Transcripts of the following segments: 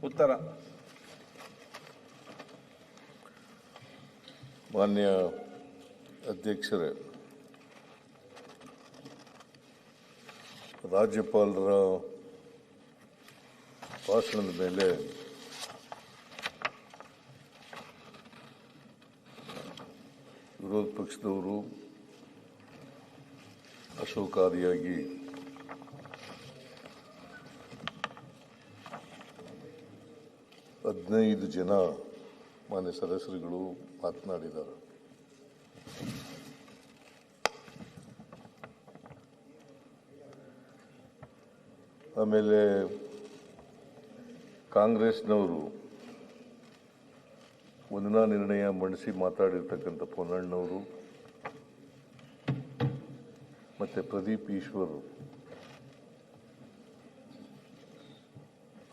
ಉತ್ತರ. ಮಾನ್ಯ ಅಧ್ಯಕ್ಷರೇ, ರಾಜ್ಯಪಾಲರ ಭಾಷಣದ ಮೇಲೆ ವಿರೋಧ ಪಕ್ಷದವರು ಅಶೋಕಾದಿಯಾಗಿ ಹದಿನೈದು ಜನ ಮಾನ್ಯ ಸದಸ್ಯರುಗಳು ಮಾತನಾಡಿದ್ದಾರೆ. ಆಮೇಲೆ ಕಾಂಗ್ರೆಸ್ನವರು ವಂದನಾ ನಿರ್ಣಯ ಮಂಡಿಸಿ ಮಾತಾಡಿರ್ತಕ್ಕಂಥ ಪೊನ್ನಣ್ಣವರು ಮತ್ತು ಪ್ರದೀಪ್ ಈಶ್ವರ್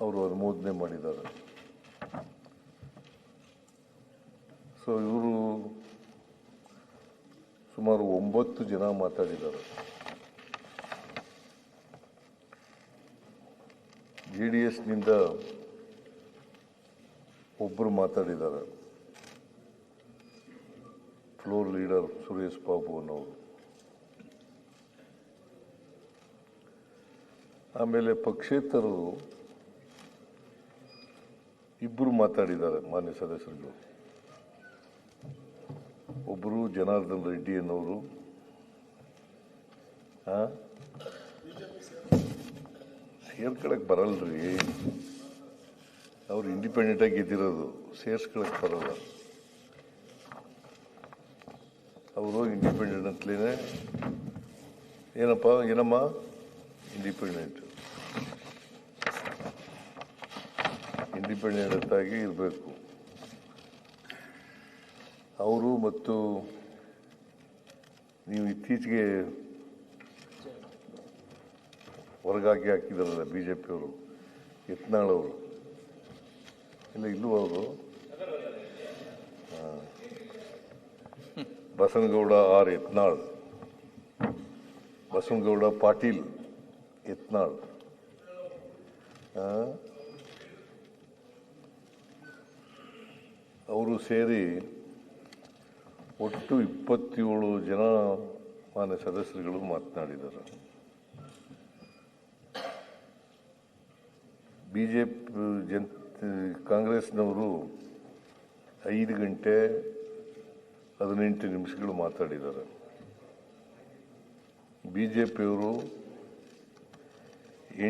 ಅವರು ಅನುಮೋದನೆ ಮಾಡಿದ್ದಾರೆ. ಸೊ ಇವರು ಸುಮಾರು 9 ಜನ ಮಾತಾಡಿದ್ದಾರೆ. JDSನಿಂದ ಒಬ್ಬರು ಮಾತಾಡಿದ್ದಾರೆ, ಫ್ಲೋರ್ ಲೀಡರ್ ಸುರೇಶ್ ಬಾಬು ಅನ್ನೋರು. ಆಮೇಲೆ ಪಕ್ಷೇತರರು ಇಬ್ಬರು ಮಾತಾಡಿದ್ದಾರೆ ಮಾನ್ಯ ಸದಸ್ಯರು. ಒಬ್ಬರು ಜನಾರ್ದನ್ ರೆಡ್ಡಿ ಅನ್ನೋರು, ಸೇರ್ಕೊಳಕ್ ಬರಲ್ರಿ, ಅವ್ರು ಇಂಡಿಪೆಂಡೆಂಟ್ ಆಗಿ ಗೆದ್ದಿರೋದು, ಸೇರ್ಸ್ಕೊಳಕ್ ಬರಲ್ಲ. ಅವರು ಇಂಡಿಪೆಂಡೆಂಟ್ ಅಂತಲೇ ಏನಮ್ಮ ಇಂಡಿಪೆಂಡೆಂಟ್ ಆಗಿ ಇರಬೇಕು. ಅವರು ಮತ್ತು ನೀವು ಇತ್ತೀಚೆಗೆ ಹೊರಗಾಗಿ ಹಾಕಿದಾರಲ್ಲ ಬಿಜೆಪಿಯವರು, ಯತ್ನಾಳ್ ಅವರು, ಇಲ್ಲೂ ಅವರು ಬಸನಗೌಡ ಆರ್ ಯತ್ನಾಳ್, ಬಸನಗೌಡ ಪಾಟೀಲ್ ಯತ್ನಾಳ್, ಅವರು ಸೇರಿ ಒಟ್ಟು 27 ಜನ ಮಾನ್ಯ ಸದಸ್ಯರುಗಳು ಮಾತನಾಡಿದ್ದಾರೆ. ಬಿಜೆಪಿ ಕಾಂಗ್ರೆಸ್ನವರು 5 ಗಂಟೆ 18 ನಿಮಿಷಗಳು ಮಾತಾಡಿದ್ದಾರೆ. ಬಿಜೆಪಿಯವರು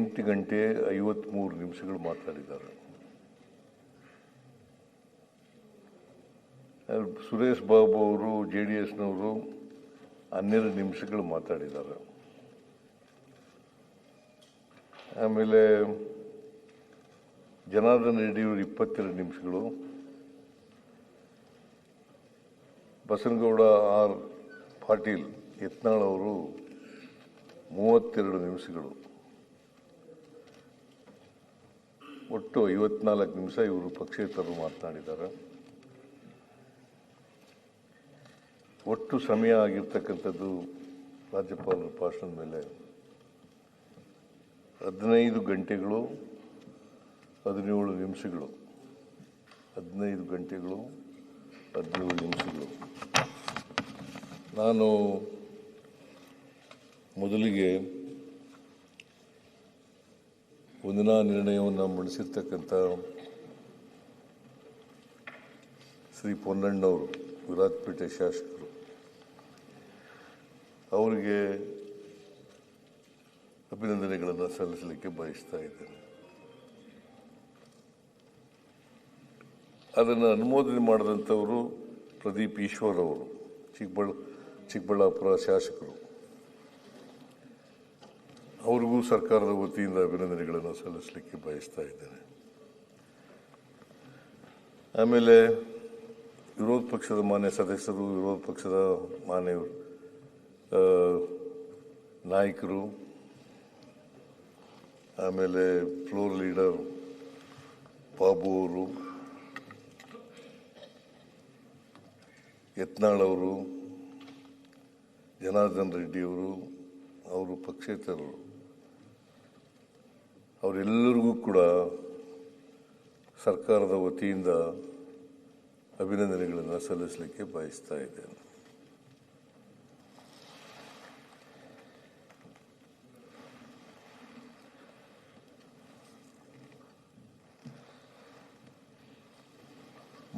8 ಗಂಟೆ 53 ನಿಮಿಷಗಳು ಮಾತಾಡಿದ್ದಾರೆ. ಸುರೇಶ್ ಬಾಬು ಅವರು JDSನವರು 12 ನಿಮಿಷಗಳು ಮಾತಾಡಿದ್ದಾರೆ. ಆಮೇಲೆ ಜನಾರ್ದನ್ ರೆಡ್ಡಿಯವರು 22 ನಿಮಿಷಗಳು, ಬಸನಗೌಡ ಆರ್ ಪಾಟೀಲ್ ಯತ್ನಾಳ್ ಅವರು 32 ನಿಮಿಷಗಳು, ಒಟ್ಟು 54 ನಿಮಿಷ ಇವರು ಪಕ್ಷೇತರರು ಮಾತನಾಡಿದ್ದಾರೆ. ಒಟ್ಟು ಸಮಯ ಆಗಿರ್ತಕ್ಕಂಥದ್ದು ರಾಜ್ಯಪಾಲರ ಭಾಷಣದ ಮೇಲೆ 15 ಗಂಟೆಗಳು 17 ನಿಮಿಷಗಳು. 15 ಗಂಟೆಗಳು 17 ನಿಮಿಷಗಳು. ನಾನು ಮೊದಲಿಗೆ ವಂದನಾ ನಿರ್ಣಯವನ್ನು ಮಂಡಿಸಿರ್ತಕ್ಕಂಥ ಶ್ರೀ ಪೊನ್ನಣ್ಣವರು, ವಿರಾಜಪೇಟೆ ಶಾಸಕರು, ಅವರಿಗೆ ಅಭಿನಂದನೆಗಳನ್ನು ಸಲ್ಲಿಸಲಿಕ್ಕೆ ಬಯಸ್ತಾ ಇದ್ದೇನೆ. ಅದನ್ನು ಅನುಮೋದನೆ ಮಾಡಿದಂಥವರು ಪ್ರದೀಪ್ ಈಶ್ವರ್ ಅವರು, ಚಿಕ್ಕಬಳ್ಳಾಪುರ ಶಾಸಕರು. ಅವ್ರಿಗೂ ಸರ್ಕಾರದ ವತಿಯಿಂದ ಅಭಿನಂದನೆಗಳನ್ನು ಸಲ್ಲಿಸಲಿಕ್ಕೆ ಬಯಸ್ತಾ ಇದ್ದೇನೆ. ಆಮೇಲೆ ವಿರೋಧ ಪಕ್ಷದ ಮಾನ್ಯ ಸದಸ್ಯರು, ವಿರೋಧ ಪಕ್ಷದ ಮಾನ್ಯ ನಾಯಕರು, ಆಮೇಲೆ ಫ್ಲೋರ್ ಲೀಡರ್ ಬಾಬು ಅವರು, ಯತ್ನಾಳ್ ಅವರು, ಜನಾರ್ದನ್ ರೆಡ್ಡಿಯವರು, ಅವರು ಪಕ್ಷೇತರರು, ಅವರೆಲ್ಲರಿಗೂ ಕೂಡ ಸರ್ಕಾರದ ವತಿಯಿಂದ ಅಭಿನಂದನೆಗಳನ್ನು ಸಲ್ಲಿಸಲಿಕ್ಕೆ ಬಯಸ್ತಾ ಇದ್ದೇನೆ.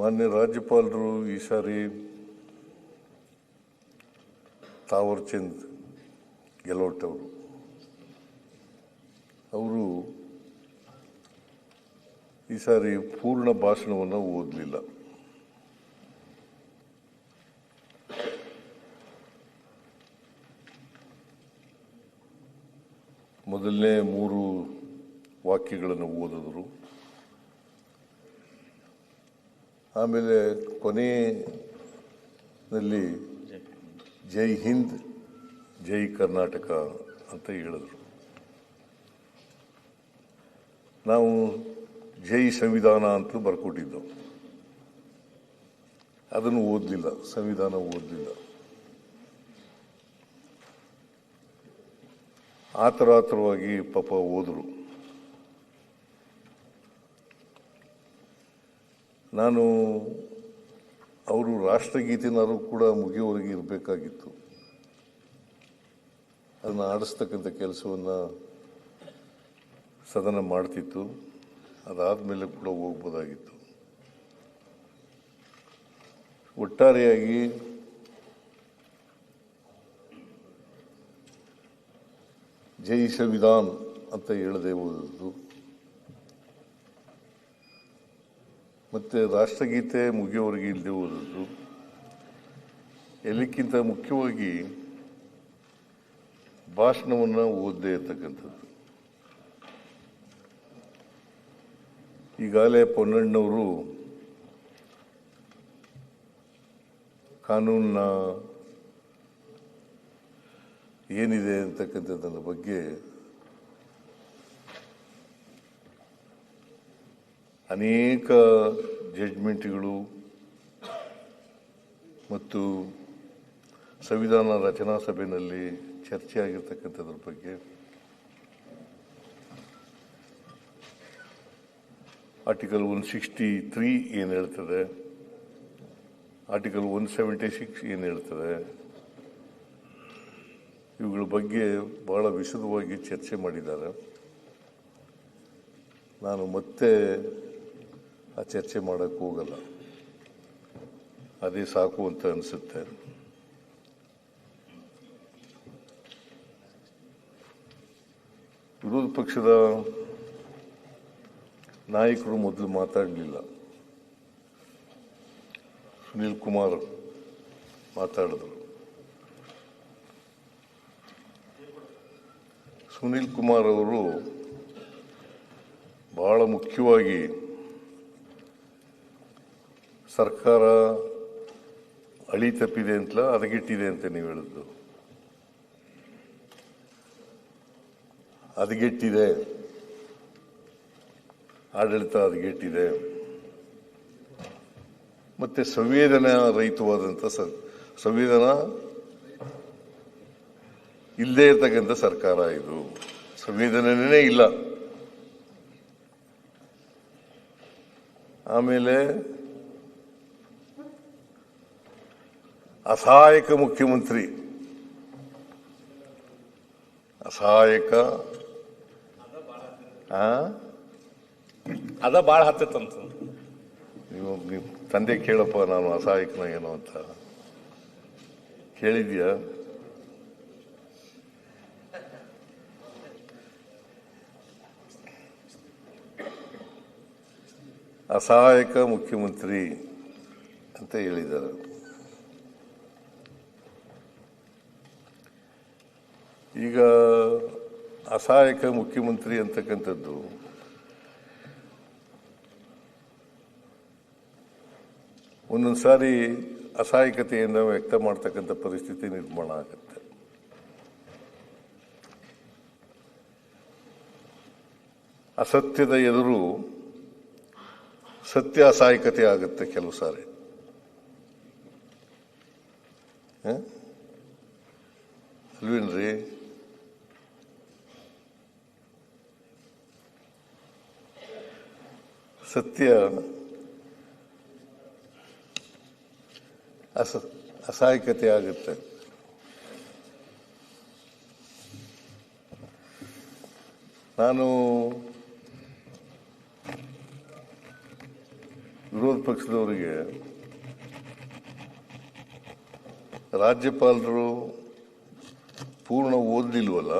ಮಾನ್ಯ ರಾಜ್ಯಪಾಲರು ಈ ಸಾರಿ ತಾವರ್ ಚಂದ್ ಗೆಹ್ಲೋಟ್ ಅವರು ಈ ಸಾರಿ ಪೂರ್ಣ ಭಾಷಣವನ್ನು ಓದಲಿಲ್ಲ. ಮೊದಲನೇ 3 ವಾಕ್ಯಗಳನ್ನು ಓದಿದ್ರು. ಆಮೇಲೆ ಕೊನೆಯಲ್ಲಿ ಜೈ ಹಿಂದ್ ಜೈ ಕರ್ನಾಟಕ ಅಂತ ಹೇಳಿದ್ರು. ನಾವು ಜೈ ಸಂವಿಧಾನ ಅಂತ ಬರ್ಕೊಟ್ಟಿದ್ದೆವು. ಅದನ್ನು ಓದಲಿಲ್ಲ, ಸಂವಿಧಾನ ಓದಲಿಲ್ಲ. ಆತರವಾಗಿ ಪಾಪ ಓದರು. ನಾನು ಅವರು ರಾಷ್ಟ್ರಗೀತೆನಾರು ಕೂಡ ಮುಗಿಯುವವರೆಗೆ ಇರಬೇಕಾಗಿತ್ತು. ಅದನ್ನು ಆಡಿಸ್ತಕ್ಕಂಥ ಕೆಲಸವನ್ನು ಸದನ ಮಾಡ್ತಿತ್ತು. ಅದಾದಮೇಲೆ ಕೂಡ ಹೋಗ್ಬೋದಾಗಿತ್ತು. ಒಟ್ಟಾರೆಯಾಗಿ ಜೈ ಸಂವಿಧಾನ್ ಅಂತ ಹೇಳದೆ ಓದೋದು ಮತ್ತು ರಾಷ್ಟ್ರಗೀತೆ ಮುಗಿಯೋವರೆಗೆ ಇಲ್ಲದೆ ಓದೋದು, ಎಲ್ಲಕ್ಕಿಂತ ಮುಖ್ಯವಾಗಿ ಭಾಷಣವನ್ನು ಓದದೇ ಇರ್ತಕ್ಕಂಥದ್ದು. ಈಗಾಗಲೇ ಪೊನ್ನಣ್ಣವರು ಕಾನೂನಿನ ಏನಿದೆ ಅಂತಕ್ಕಂಥದ್ರ ಬಗ್ಗೆ ಅನೇಕ ಜಡ್ಜ್ಮೆಂಟ್ಗಳು ಮತ್ತು ಸಂವಿಧಾನ ರಚನಾ ಸಭೆಯಲ್ಲಿ ಚರ್ಚೆ ಆಗಿರ್ತಕ್ಕಂಥದ್ರ ಬಗ್ಗೆ ಆರ್ಟಿಕಲ್ 163 ಏನು ಹೇಳ್ತದೆ, ಆರ್ಟಿಕಲ್ 176 ಏನು ಹೇಳ್ತದೆ, ಇವುಗಳ ಬಗ್ಗೆ ಬಹಳ ವಿಶದವಾಗಿ ಚರ್ಚೆ ಮಾಡಿದ್ದಾರೆ. ನಾನು ಮತ್ತೆ ಆ ಚರ್ಚೆ ಮಾಡೋಕ್ಕೆ ಹೋಗಲ್ಲ, ಅದೇ ಸಾಕು ಅಂತ ಅನಿಸುತ್ತೆ. ವಿರೋಧ ಪಕ್ಷದ ನಾಯಕರು ಮೊದಲು ಮಾತಾಡಲಿಲ್ಲ. ಸುನೀಲ್ ಕುಮಾರ್ ಮಾತಾಡಿದ್ರು. ಸುನೀಲ್ ಕುಮಾರ್ ಅವರು ಬಹಳ ಮುಖ್ಯವಾಗಿ ಸರ್ಕಾರ ಅಳಿ ತಪ್ಪಿದೆ ಅಂತಲ್ಲ, ಹದಗೆಟ್ಟಿದೆ ಅಂತ ನೀವು ಹೇಳಿದ್ದು. ಹದಗೆಟ್ಟಿದೆ, ಆಡಳಿತ ಹದಗೆಟ್ಟಿದೆ, ಮತ್ತೆ ಸಂವೇದನಾ ರಹಿತವಾದಂಥ ಸಂವೇದನಾ ಇಲ್ಲದೆ ಇರ್ತಕ್ಕಂಥ ಸರ್ಕಾರ ಇದು. ಸಂವೇದನೆಯೇ ಇಲ್ಲ. ಆಮೇಲೆ ಅಸಹಾಯಕ ಮುಖ್ಯಮಂತ್ರಿ, ಅಸಹಾಯಕ ಅದ ಭಾಳ ಹತ್ತಂತ. ನೀವು ತಂದೆ ಕೇಳಪ್ಪ, ನಾನು ಅಸಹಾಯಕನ ಏನೋ ಅಂತ ಕೇಳಿದ್ಯಾ? ಅಸಹಾಯಕ ಮುಖ್ಯಮಂತ್ರಿ ಅಂತ ಹೇಳಿದ್ದಾರೆ. ಈಗ ಅಸಹಾಯಕ ಮುಖ್ಯಮಂತ್ರಿ ಅಂತಕ್ಕಂಥದ್ದು ಒಂದೊಂದು ಸಾರಿ ಅಸಹಾಯಕತೆಯಿಂದ ವ್ಯಕ್ತ ಮಾಡ್ತಕ್ಕಂಥ ಪರಿಸ್ಥಿತಿ ನಿರ್ಮಾಣ ಆಗುತ್ತೆ. ಅಸತ್ಯದ ಎದುರು ಸತ್ಯ ಅಸಹಾಯಕತೆ ಆಗುತ್ತೆ ಕೆಲವು ಸಾರಿ. ಅಲ್ವೇನ್ರಿ? ಸತ್ಯ ಅಸಹಾಯಕತೆ ಆಗುತ್ತೆ. ನಾನು ವಿರೋಧ ಪಕ್ಷದವರಿಗೆ ರಾಜ್ಯಪಾಲರು ಪೂರ್ಣ ಓದಲಿಲ್ವಲ್ಲ,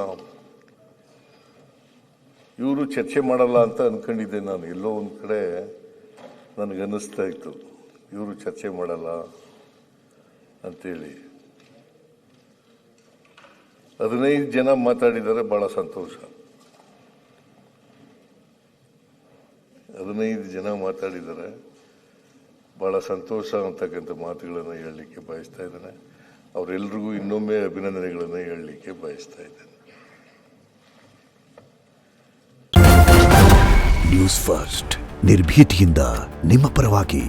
ಇವರು ಚರ್ಚೆ ಮಾಡಲ್ಲ ಅಂತ ಅನ್ಕೊಂಡಿದ್ದೆ ನಾನು. ಎಲ್ಲೋ ಒಂದು ಕಡೆ ನನಗನ್ನಿಸ್ತಾ ಇತ್ತು ಇವರು ಚರ್ಚೆ ಮಾಡಲ್ಲ ಅಂತೇಳಿ. 15 ಜನ ಮಾತಾಡಿದ್ದಾರೆ, ಭಾಳ ಸಂತೋಷ. 15 ಜನ ಮಾತಾಡಿದ್ದಾರೆ, ಭಾಳ ಸಂತೋಷ ಅಂತಕ್ಕಂಥ ಮಾತುಗಳನ್ನು ಹೇಳಲಿಕ್ಕೆ ಬಯಸ್ತಾ ಇದ್ದೇನೆ. ಅವರೆಲ್ಲರಿಗೂ ಇನ್ನೊಮ್ಮೆ ಅಭಿನಂದನೆಗಳನ್ನು ಹೇಳಲಿಕ್ಕೆ ಬಯಸ್ತಾ ಇದ್ದೇನೆ. ನ್ಯೂಸ್ ಫಸ್ಟ್, ನಿರ್ಭೀತಿಯಿಂದ ನಿಮ್ಮ ಪರವಾಗಿ.